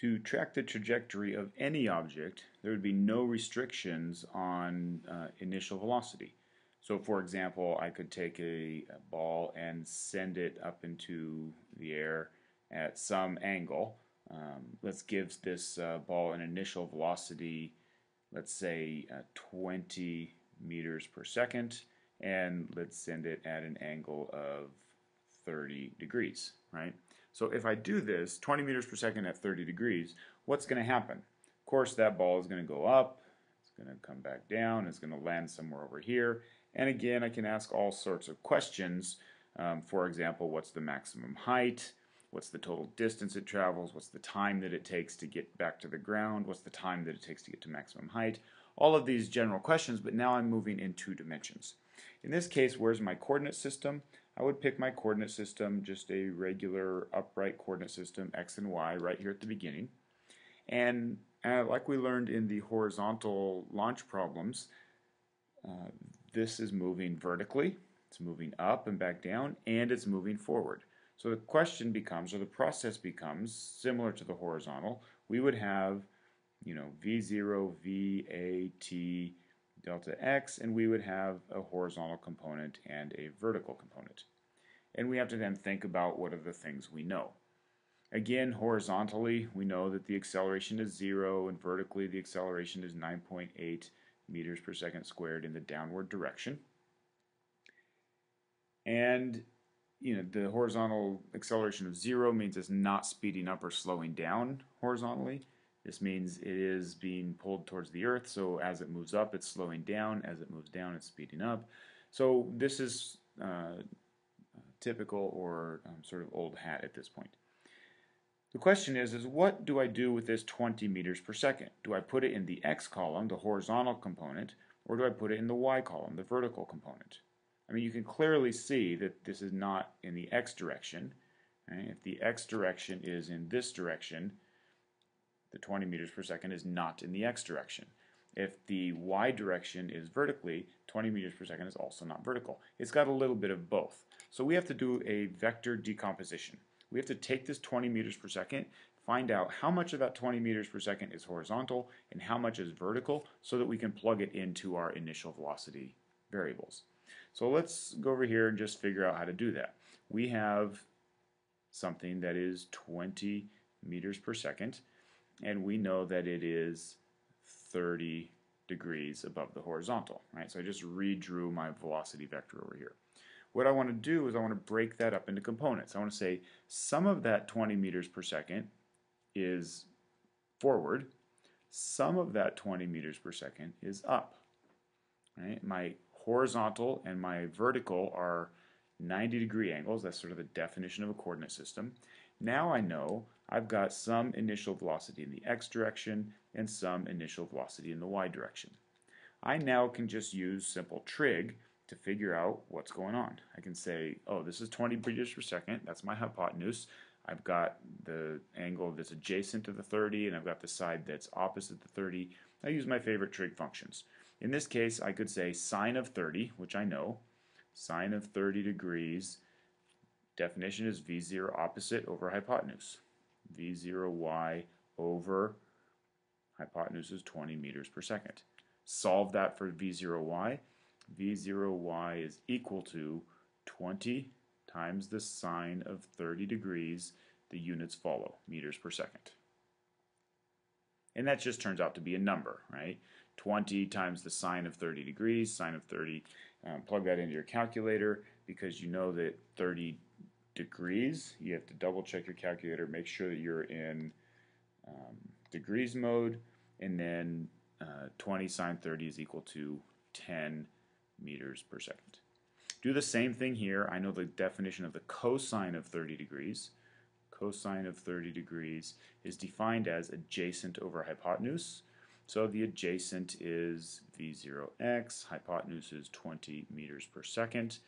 To track the trajectory of any object, there would be no restrictions on initial velocity. So for example, I could take a ball and send it up into the air at some angle. Let's give this ball an initial velocity, let's say 20 meters per second, and let's send it at an angle of 30 degrees, right? So if I do this 20 meters per second at 30 degrees, what's going to happen? Of course, that ball is going to go up, it's going to come back down, it's going to land somewhere over here, and again, I can ask all sorts of questions. For example, what's the maximum height? What's the total distance it travels? What's the time that it takes to get back to the ground? What's the time that it takes to get to maximum height? All of these general questions, but now I'm moving in 2 dimensions. In this case, where's my coordinate system? I would pick my coordinate system, just a regular upright coordinate system, x and y, right here at the beginning. And like we learned in the horizontal launch problems, this is moving vertically, it's moving up and back down, and it's moving forward. So the question becomes, or the process becomes, similar to the horizontal. We would have, v0, v, a, t, delta x, and we would have a horizontal component and a vertical component. And we have to then think about what are the things we know. Again, horizontally, we know that the acceleration is 0, and vertically the acceleration is 9.8 meters per second squared in the downward direction. And the horizontal acceleration of 0 means it's not speeding up or slowing down horizontally. This means it is being pulled towards the earth, so as it moves up, it's slowing down. As it moves down, it's speeding up. So this is typical or sort of old hat at this point. The question is what do I do with this 20 meters per second? Do I put it in the x column, the horizontal component, or do I put it in the y column, the vertical component? I mean, you can clearly see that this is not in the x direction. Right? If the x direction is in this direction, the 20 meters per second is not in the x direction. If the y direction is vertically, 20 meters per second is also not vertical. It's got a little bit of both. So we have to do a vector decomposition. We have to take this 20 meters per second, find out how much of that 20 meters per second is horizontal and how much is vertical so that we can plug it into our initial velocity variables. So let's go over here and just figure out how to do that. We have something that is 20 meters per second, and we know that it is 30 degrees above the horizontal, right? So I just redrew my velocity vector over here. What I want to do is I want to break that up into components. I want to say some of that 20 meters per second is forward, some of that 20 meters per second is up. Right? My horizontal and my vertical are 90-degree angles. That's sort of the definition of a coordinate system. Now I know I've got some initial velocity in the x direction and some initial velocity in the y direction. I now can just use simple trig to figure out what's going on. I can say, oh, this is 20 meters per second, that's my hypotenuse. I've got the angle that's adjacent to the 30, and I've got the side that's opposite the 30. I use my favorite trig functions. In this case, I could say sine of 30, which I know. Sine of 30 degrees, definition is v0 opposite over hypotenuse. v0y over hypotenuse is 20 meters per second. Solve that for v0y. v0y is equal to 20 times the sine of 30 degrees. The units follow, meters per second. And that just turns out to be a number, right? 20 times the sine of 30 degrees, sine of 30, plug that into your calculator because you know that 30 degrees, you have to double check your calculator, make sure that you're in degrees mode, and then 20 sine 30 is equal to 10 meters per second. Do the same thing here. I know the definition of the cosine of 30 degrees. Cosine of 30 degrees is defined as adjacent over hypotenuse. So the adjacent is v0x, hypotenuse is 20 meters per second.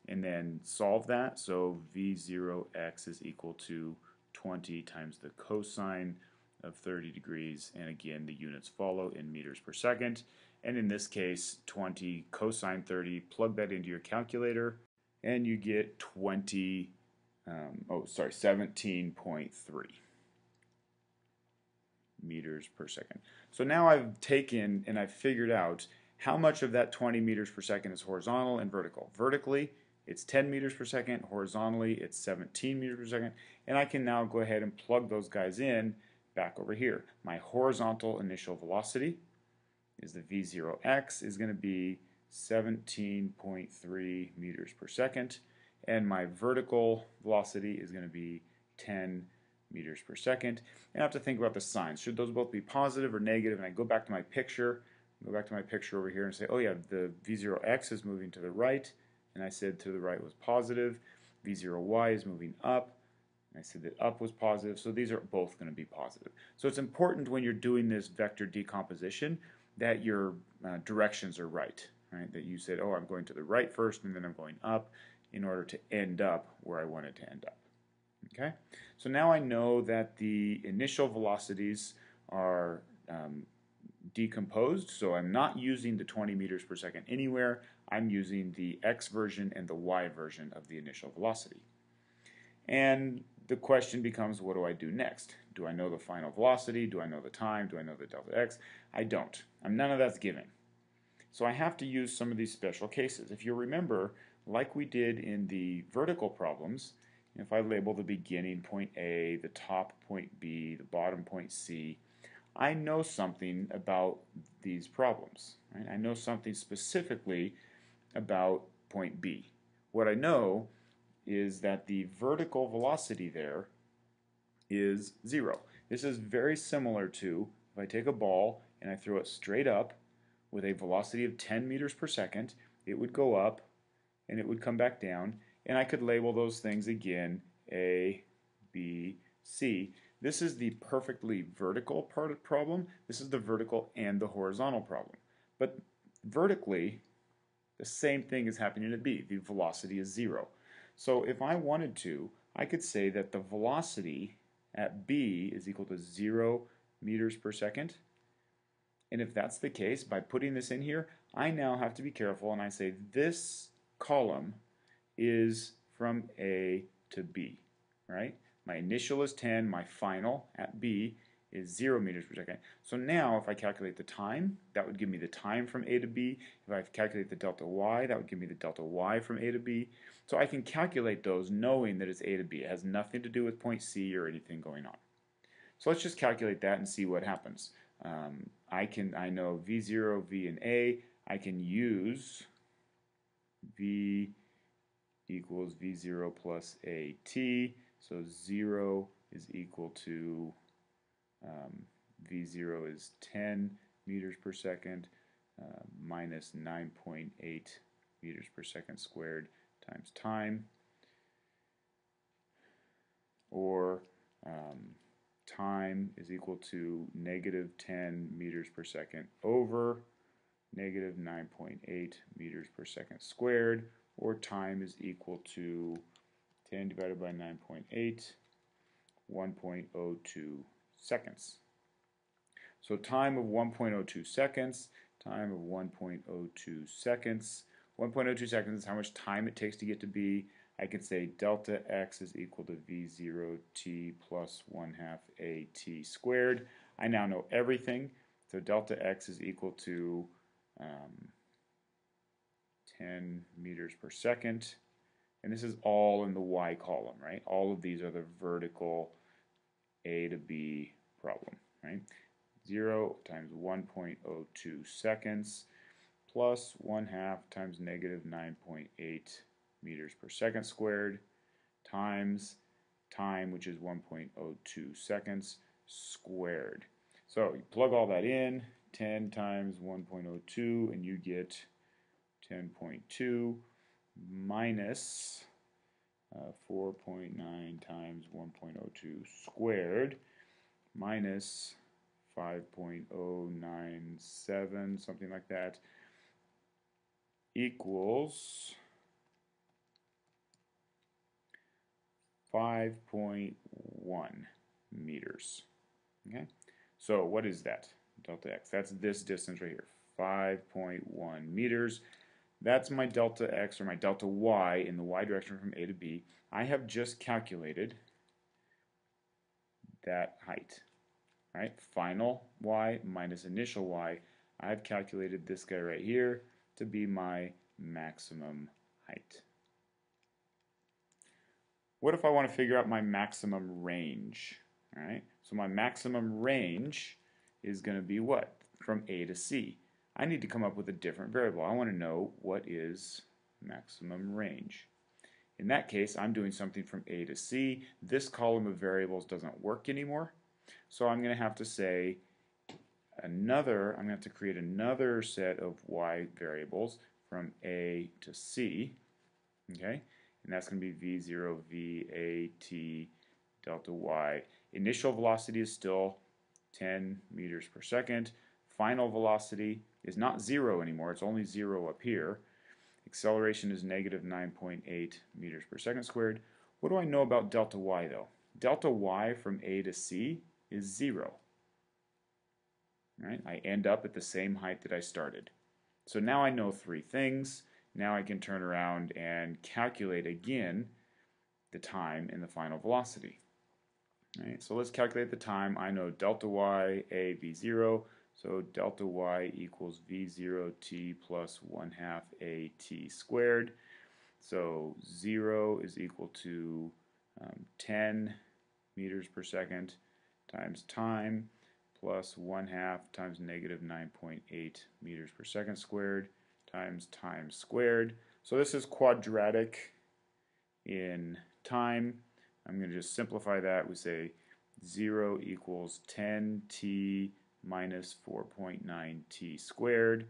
And then solve that. So v0x is equal to 20 times the cosine of 30 degrees. And again, the units follow in meters per second. And in this case, 20 cosine 30, plug that into your calculator, and you get 17.3. meters per second. So now I've taken and I've figured out how much of that 20 meters per second is horizontal and vertical. Vertically, it's 10 meters per second. Horizontally, it's 17 meters per second. And I can now go ahead and plug those guys in back over here. My horizontal initial velocity is the v0x is going to be 17.3 meters per second. And my vertical velocity is going to be 10 meters per second. And I have to think about the signs. Should those both be positive or negative? And I go back to my picture. Over here and say, oh yeah, the v0x is moving to the right. And I said to the right was positive. v0y is moving up. And I said that up was positive. So these are both going to be positive. So it's important when you're doing this vector decomposition that your directions are right. That you said, oh, I'm going to the right first and then I'm going up in order to end up where I wanted to end up. Okay? So now I know that the initial velocities are decomposed, so I'm not using the 20 meters per second anywhere. I'm using the x version and the y version of the initial velocity. And the question becomes, what do I do next? Do I know the final velocity? Do I know the time? Do I know the delta x? I don't. None of that's given. So I have to use some of these special cases. If you remember, like we did in the vertical problems, if I label the beginning point A, the top point B, the bottom point C, I know something about these problems. Right? I know something specifically about point B. What I know is that the vertical velocity there is 0. This is very similar to if I take a ball and I throw it straight up with a velocity of 10 meters per second, it would go up and it would come back down, and I could label those things again A, B, C. This is the perfectly vertical part of the problem. This is the vertical and the horizontal problem. But vertically, the same thing is happening at B. The velocity is 0. So if I wanted to, I could say that the velocity at B is equal to 0 meters per second. And if that's the case, by putting this in here, I now have to be careful and I say this column is from A to B, right? My initial is 10, my final at B is 0 meters per second. So now if I calculate the time, that would give me the time from A to B. If I calculate the delta y, that would give me the delta y from A to B. So I can calculate those knowing that it's A to B. It has nothing to do with point C or anything going on. So let's just calculate that and see what happens. I know V0, V, and A. I can use V equals V0 plus AT. So 0 is equal to V0 is 10 meters per second minus 9.8 meters per second squared times time, or time is equal to negative 10 meters per second over negative 9.8 meters per second squared, or time is equal to 10 divided by 9.8, 1.02 seconds. So time of 1.02 seconds, time of 1.02 seconds. 1.02 seconds is how much time it takes to get to B. I could say delta x is equal to V0t plus 1/2 AT squared. I now know everything. So delta x is equal to 10 meters per second. And this is all in the y column, right? All of these are the vertical A to B problem, right? 0 times 1.02 seconds plus 1/2 times negative 9.8 meters per second squared times time, which is 1.02 seconds squared. So you plug all that in, 10 times 1.02, and you get 10.2 minus 4.9 times 1.02 squared minus 5.097, something like that, equals 5.1 meters. Okay, so what is that? Delta x. That's this distance right here, 5.1 meters. That's my delta x, or my delta y, in the y direction from A to B. I have just calculated that height. right? Final y minus initial y. I've calculated this guy right here to be my maximum height. What if I want to figure out my maximum range? All right, so my maximum range is going to be what? From A to C. I need to come up with a different variable. I want to know what is maximum range. In that case, I'm doing something from A to C. This column of variables doesn't work anymore, so I'm going to have to say I'm going to have to create another set of y variables from A to C, okay? And that's going to be v0, v-a-t, delta y. Initial velocity is still 10 meters per second. Final velocity is not 0 anymore, it's only 0 up here. Acceleration is negative 9.8 meters per second squared. What do I know about delta y though? Delta y from A to C is 0. Right? I end up at the same height that I started. So now I know three things. Now I can turn around and calculate again the time and the final velocity. Right? So let's calculate the time. I know delta y, a, v0. So delta y equals v0t plus 1/2 at squared. So 0 is equal to 10 meters per second times time plus 1/2 times negative 9.8 meters per second squared times time squared. So this is quadratic in time. I'm going to just simplify that. We say 0 equals 10t minus 4.9t squared.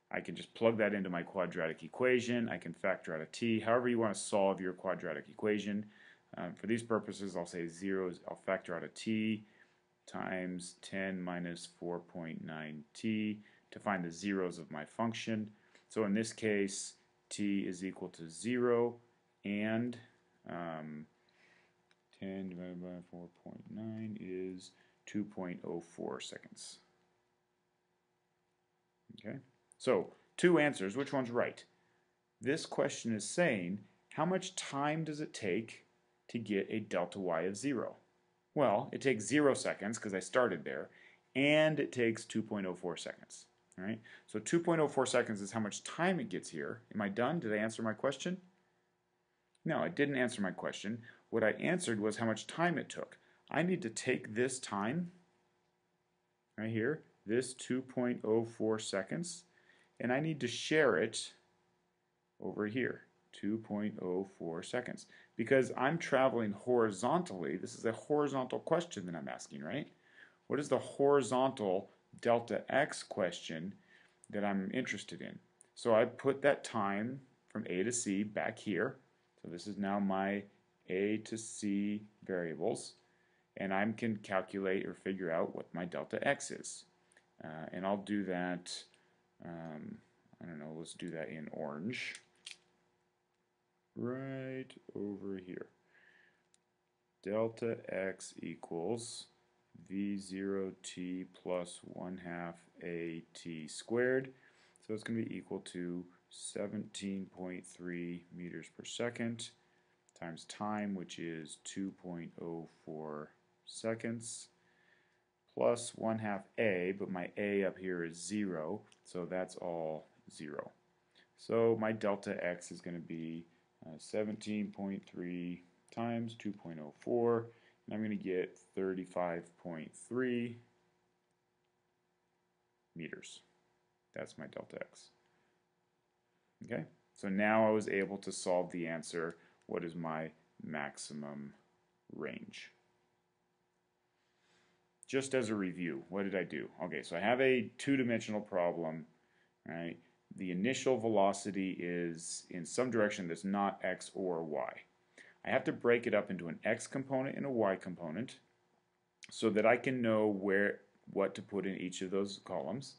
I can just plug that into my quadratic equation. I can factor out a t. However you want to solve your quadratic equation. For these purposes, I'll say 0 is, I'll factor out a t times 10 minus 4.9t to find the zeros of my function. So in this case, t is equal to 0 and 10 divided by 4.9 is 2.04 seconds. Okay, so two answers. Which one's right? This question is saying, how much time does it take to get a delta y of 0? Well, it takes 0 seconds because I started there, and it takes 2.04 seconds. All right? So 2.04 seconds is how much time it gets here. Am I done? Did I answer my question? No, I didn't answer my question. What I answered was how much time it took. I need to take this time, right here, this 2.04 seconds, and I need to share it over here, 2.04 seconds. Because I'm traveling horizontally, this is a horizontal question that I'm asking, right? What is the horizontal delta x question that I'm interested in? So I put that time from A to C back here. So this is now my A to C variables. And I can calculate or figure out what my delta x is. And I'll do that, I don't know, let's do that in orange. Right over here. Delta x equals v0t plus 1/2 at squared. So it's going to be equal to 17.3 meters per second times time, which is 2.04 seconds, plus 1/2 a, but my a up here is 0, so that's all 0. So my delta x is going to be 17.3 times 2.04, and I'm going to get 35.3 meters. That's my delta x. Okay, so now I was able to solve the answer, what is my maximum range? Just as a review, what did I do? Okay, so I have a two-dimensional problem, right? The initial velocity is in some direction that's not x or y. I have to break it up into an x component and a y component so that I can know what to put in each of those columns.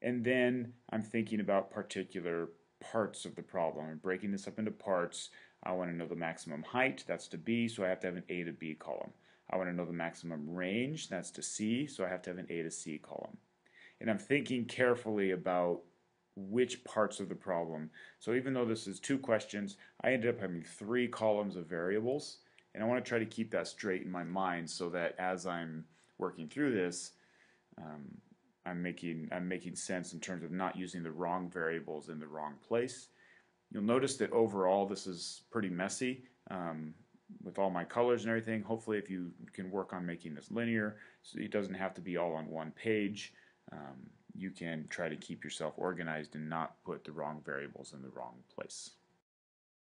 And then I'm thinking about particular parts of the problem. I'm breaking this up into parts. I want to know the maximum height, that's to B, so I have to have an A to B column. I want to know the maximum range, that's to C, so I have to have an A to C column. And I'm thinking carefully about which parts of the problem. So even though this is two questions, I ended up having 3 columns of variables, and I want to try to keep that straight in my mind so that as I'm working through this, I'm making sense in terms of not using the wrong variables in the wrong place. You'll notice that overall this is pretty messy with all my colors and everything. Hopefully if you can work on making this linear so it doesn't have to be all on one page, you can try to keep yourself organized and not put the wrong variables in the wrong place.